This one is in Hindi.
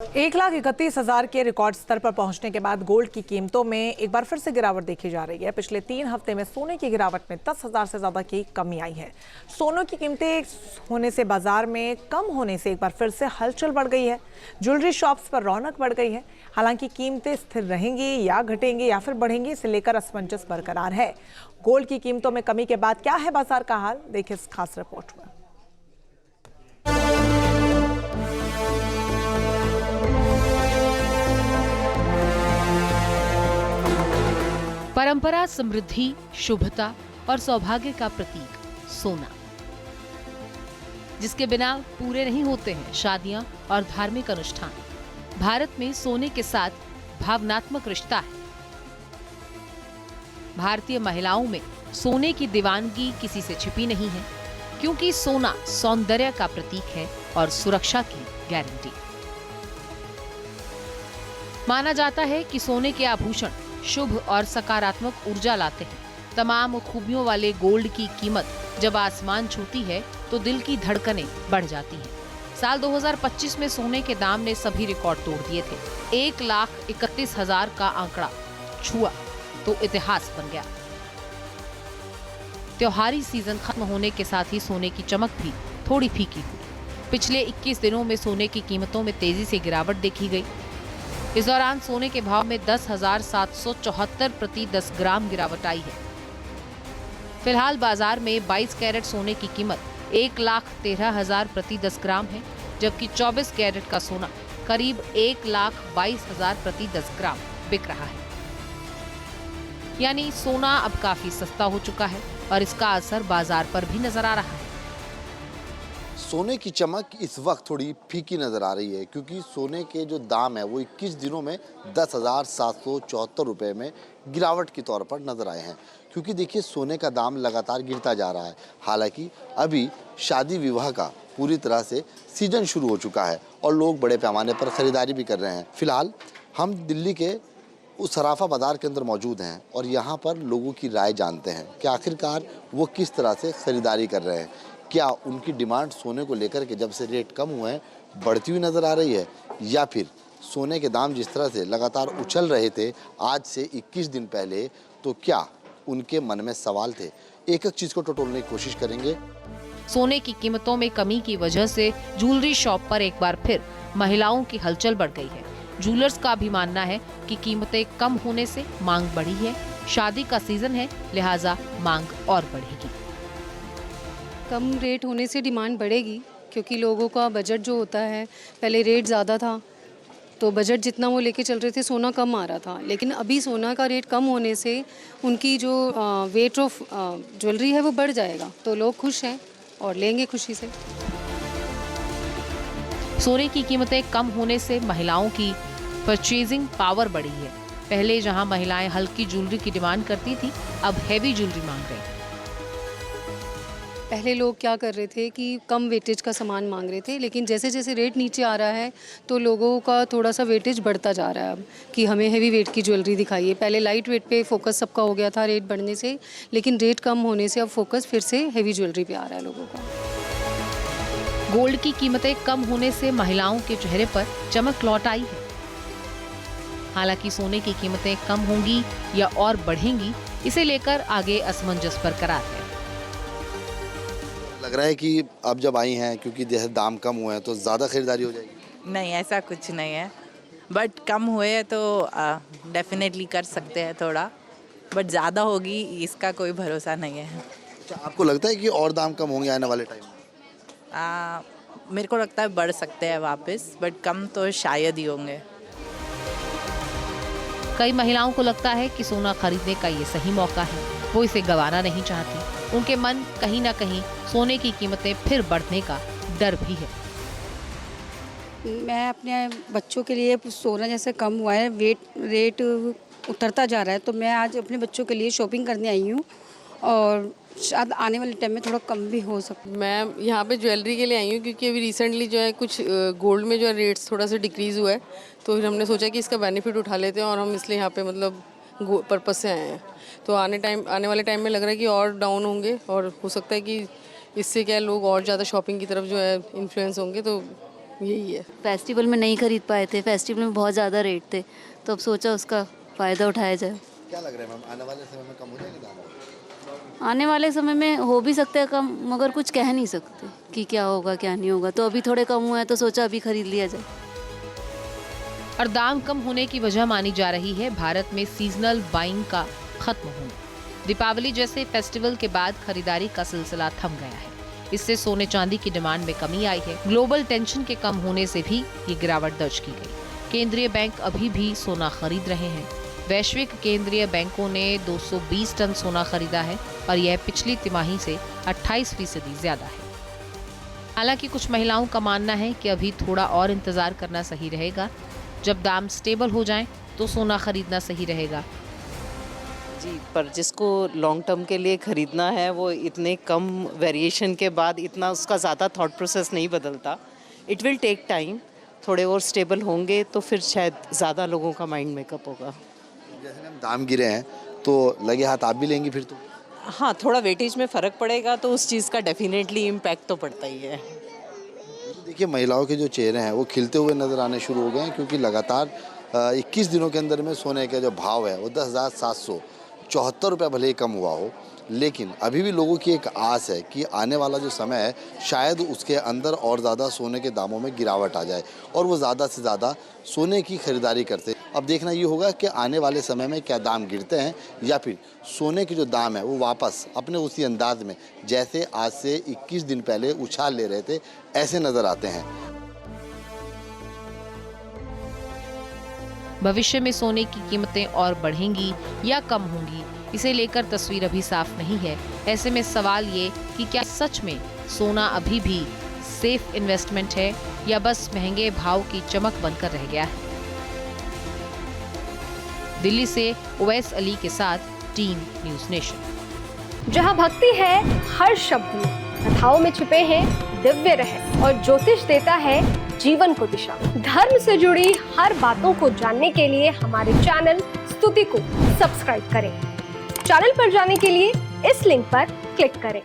1,31,000 के रिकॉर्ड स्तर पर पहुंचने के बाद गोल्ड की कीमतों में एक बार फिर से गिरावट देखी जा रही है। पिछले 3 हफ्ते में सोने की गिरावट में 10,000 से ज्यादा की कमी आई है। सोने की कीमतें होने से बाजार में कम होने से एक बार फिर से हलचल बढ़ गई है। ज्वेलरी शॉप्स पर रौनक बढ़ गई है। हालांकि कीमतें स्थिर रहेंगी या घटेंगी या फिर बढ़ेंगी, इसे लेकर असमंजस बरकरार है। गोल्ड की कीमतों में कमी के बाद क्या है बाजार का हाल, देखिए इस खास रिपोर्ट में। परंपरा, समृद्धि, शुभता और सौभाग्य का प्रतीक सोना, जिसके बिना पूरे नहीं होते हैं शादियां और धार्मिक अनुष्ठान। भारत में सोने के साथ भावनात्मक रिश्ता है। भारतीय महिलाओं में सोने की दीवानगी किसी से छिपी नहीं है, क्योंकि सोना सौंदर्य का प्रतीक है और सुरक्षा की गारंटी। माना जाता है कि सोने के आभूषण शुभ और सकारात्मक ऊर्जा लाते हैं। तमाम खूबियों वाले गोल्ड की कीमत जब आसमान छूती है तो दिल की धड़कनें बढ़ जाती हैं। साल 2025 में सोने के दाम ने सभी रिकॉर्ड तोड़ दिए थे। 1,31,000 का आंकड़ा छुआ तो इतिहास बन गया। त्योहारी सीजन खत्म होने के साथ ही सोने की चमक भी थोड़ी फीकी हुई। पिछले 21 दिनों में सोने की कीमतों में तेजी से गिरावट देखी गई। इस दौरान सोने के भाव में 10,774 प्रति 10 ग्राम गिरावट आई है। फिलहाल बाजार में 22 कैरेट सोने की कीमत 1,13,000 प्रति 10 ग्राम है, जबकि 24 कैरेट का सोना करीब 1,22,000 प्रति 10 ग्राम बिक रहा है। यानी सोना अब काफी सस्ता हो चुका है और इसका असर बाजार पर भी नजर आ रहा है। सोने की चमक इस वक्त थोड़ी फीकी नज़र आ रही है, क्योंकि सोने के जो दाम है वो 21 दिनों में 10,774 रुपये में गिरावट के तौर पर नज़र आए हैं। क्योंकि देखिए, सोने का दाम लगातार गिरता जा रहा है। हालांकि अभी शादी विवाह का पूरी तरह से सीजन शुरू हो चुका है और लोग बड़े पैमाने पर ख़रीदारी भी कर रहे हैं। फिलहाल हम दिल्ली के उस सराफा बाज़ार के अंदर मौजूद हैं और यहाँ पर लोगों की राय जानते हैं कि आखिरकार वो किस तरह से ख़रीदारी कर रहे हैं। क्या उनकी डिमांड सोने को लेकर के जब से रेट कम हुए हैं बढ़ती हुई नज़र आ रही है, या फिर सोने के दाम जिस तरह से लगातार उछल रहे थे आज से 21 दिन पहले, तो क्या उनके मन में सवाल थे। एक एक चीज़ को टटोलने की कोशिश करेंगे। सोने की कीमतों में कमी की वजह से ज्वेलरी शॉप पर एक बार फिर महिलाओं की हलचल बढ़ गई है। ज्वेलर्स का भी मानना है कि कीमतें कम होने से मांग बढ़ी है। शादी का सीजन है, लिहाजा मांग और बढ़ेगी। कम रेट होने से डिमांड बढ़ेगी, क्योंकि लोगों का बजट जो होता है, पहले रेट ज़्यादा था तो बजट जितना वो लेके चल रहे थे सोना कम आ रहा था, लेकिन अभी सोना का रेट कम होने से उनकी जो वेट ऑफ ज्वेलरी है वो बढ़ जाएगा, तो लोग खुश हैं और लेंगे खुशी से। सोने की कीमतें कम होने से महिलाओं की परचेजिंग पावर बढ़ी है। पहले जहां महिलाएं हल्की ज्वेलरी की डिमांड करती थी, अब हैवी ज्वेलरी मांग रही हैं। पहले लोग क्या कर रहे थे कि कम वेटेज का सामान मांग रहे थे, लेकिन जैसे जैसे रेट नीचे आ रहा है तो लोगों का थोड़ा सा वेटेज बढ़ता जा रहा है अब, कि हमें हैवी वेट की ज्वेलरी दिखाइए। पहले लाइट वेट पे फोकस सबका हो गया था रेट बढ़ने से, लेकिन रेट कम होने से अब फोकस फिर से हैवी ज्वेलरी पे आ रहा है लोगों का। गोल्ड की कीमतें कम होने से महिलाओं के चेहरे पर चमक लौट आई है। हालांकि सोने की कीमतें कम होंगी या और बढ़ेंगी, इसे लेकर आगे असमंजस बरकरार है। लग रहा है कि अब जब आई हैं, क्योंकि दाम कम हुए हैं, तो ज़्यादा खरीदारी हो जाएगी। नहीं, ऐसा कुछ नहीं है, बट कम हुए हैं तो डेफिनेटली कर सकते हैं थोड़ा, बट ज़्यादा होगी इसका कोई भरोसा नहीं है। अच्छा, आपको लगता है कि और दाम कम होंगे आने वाले टाइम में? मेरे को लगता है बढ़ सकते हैं वापस, बट कम तो शायद ही होंगे। कई महिलाओं को लगता है कि सोना खरीदने का ये सही मौका है, वो इसे गंवाना नहीं चाहती। उनके मन कहीं ना कहीं सोने की कीमतें फिर बढ़ने का डर भी है। मैं अपने बच्चों के लिए, सोना जैसे कम हुआ है, रेट उतरता जा रहा है, तो मैं आज अपने बच्चों के लिए शॉपिंग करने आई हूँ और शायद आने वाले टाइम में थोड़ा कम भी हो सकता है। मैं यहाँ पे ज्वेलरी के लिए आई हूँ, क्योंकि अभी रिसेंटली जो है कुछ गोल्ड में जो है रेट्स थोड़ा सा डिक्रीज़ हुआ है, तो फिर हमने सोचा कि इसका बेनिफिट उठा लेते हैं और हम इसलिए यहाँ पे मतलब पर्पस से आए हैं। तो आने वाले टाइम में लग रहा है कि और डाउन होंगे और हो सकता है कि इससे क्या लोग और ज़्यादा शॉपिंग की तरफ जो है इन्फ्लुएंस होंगे, तो यही है। फेस्टिवल में नहीं खरीद पाए थे, फेस्टिवल में बहुत ज़्यादा रेट थे, तो अब सोचा उसका फ़ायदा उठाया जाए। क्या लग रहा है मैम, आने वाले समय में कम हो जाएंगे दाम? आने वाले समय में हो भी सकते हैं कम, मगर कुछ कह नहीं सकते कि क्या होगा क्या नहीं होगा। तो अभी थोड़े कम हुआ है तो सोचा अभी खरीद लिया जाए। और दाम कम होने की वजह मानी जा रही है भारत में सीजनल बाइंग का खत्म होना। दीपावली जैसे फेस्टिवल के बाद खरीदारी का सिलसिला थम गया है। इससे सोने चांदी की डिमांड में कमी आई है। ग्लोबल टेंशन के कम होने से भी ये गिरावट दर्ज की गई। केंद्रीय बैंक अभी भी सोना खरीद रहे हैं। वैश्विक केंद्रीय बैंकों ने 220 टन सोना खरीदा है और यह पिछली तिमाही से 28% ज्यादा है। हालांकि कुछ महिलाओं का मानना है कि अभी थोड़ा और इंतजार करना सही रहेगा। जब दाम स्टेबल हो जाएं तो सोना खरीदना सही रहेगा। जी, पर जिसको लॉन्ग टर्म के लिए ख़रीदना है वो इतने कम वेरिएशन के बाद इतना उसका ज़्यादा थॉट प्रोसेस नहीं बदलता। इट विल टेक टाइम, थोड़े और स्टेबल होंगे तो फिर शायद ज़्यादा लोगों का माइंड मेकअप होगा। जैसे मैम दाम गिरे हैं तो लगे हाथ आप भी लेंगी फिर तो? हाँ, थोड़ा वेटेज में फ़र्क पड़ेगा तो उस चीज़ का डेफिनेटली इम्पैक्ट तो पड़ता ही है। देखिए, महिलाओं के जो चेहरे हैं वो खिलते हुए नज़र आने शुरू हो गए हैं, क्योंकि लगातार 21 दिनों के अंदर में सोने का जो भाव है वो 10,774 रुपये भले ही कम हुआ हो, लेकिन अभी भी लोगों की एक आस है कि आने वाला जो समय है शायद उसके अंदर और ज़्यादा सोने के दामों में गिरावट आ जाए और वो ज़्यादा से ज़्यादा सोने की खरीदारी करते। अब देखना ये होगा कि आने वाले समय में क्या दाम गिरते हैं या फिर सोने के जो दाम है वो वापस अपने उसी अंदाज में जैसे आज से 21 दिन पहले उछाल ले रहे थे ऐसे नज़र आते हैं। भविष्य में सोने की कीमतें और बढ़ेंगी या कम होंगी, इसे लेकर तस्वीर अभी साफ नहीं है। ऐसे में सवाल ये कि क्या सच में सोना अभी भी सेफ इन्वेस्टमेंट है या बस महंगे भाव की चमक बनकर रह गया है। दिल्ली से ओवैस अली के साथ टीम न्यूज़ नेशन। जहां भक्ति है हर शब्द में, कथाओं में छुपे हैं दिव्य रहस्य और ज्योतिष देता है जीवन को दिशा। धर्म से जुड़ी हर बातों को जानने के लिए हमारे चैनल स्तुति को सब्सक्राइब करें। चैनल पर जाने के लिए इस लिंक पर क्लिक करें।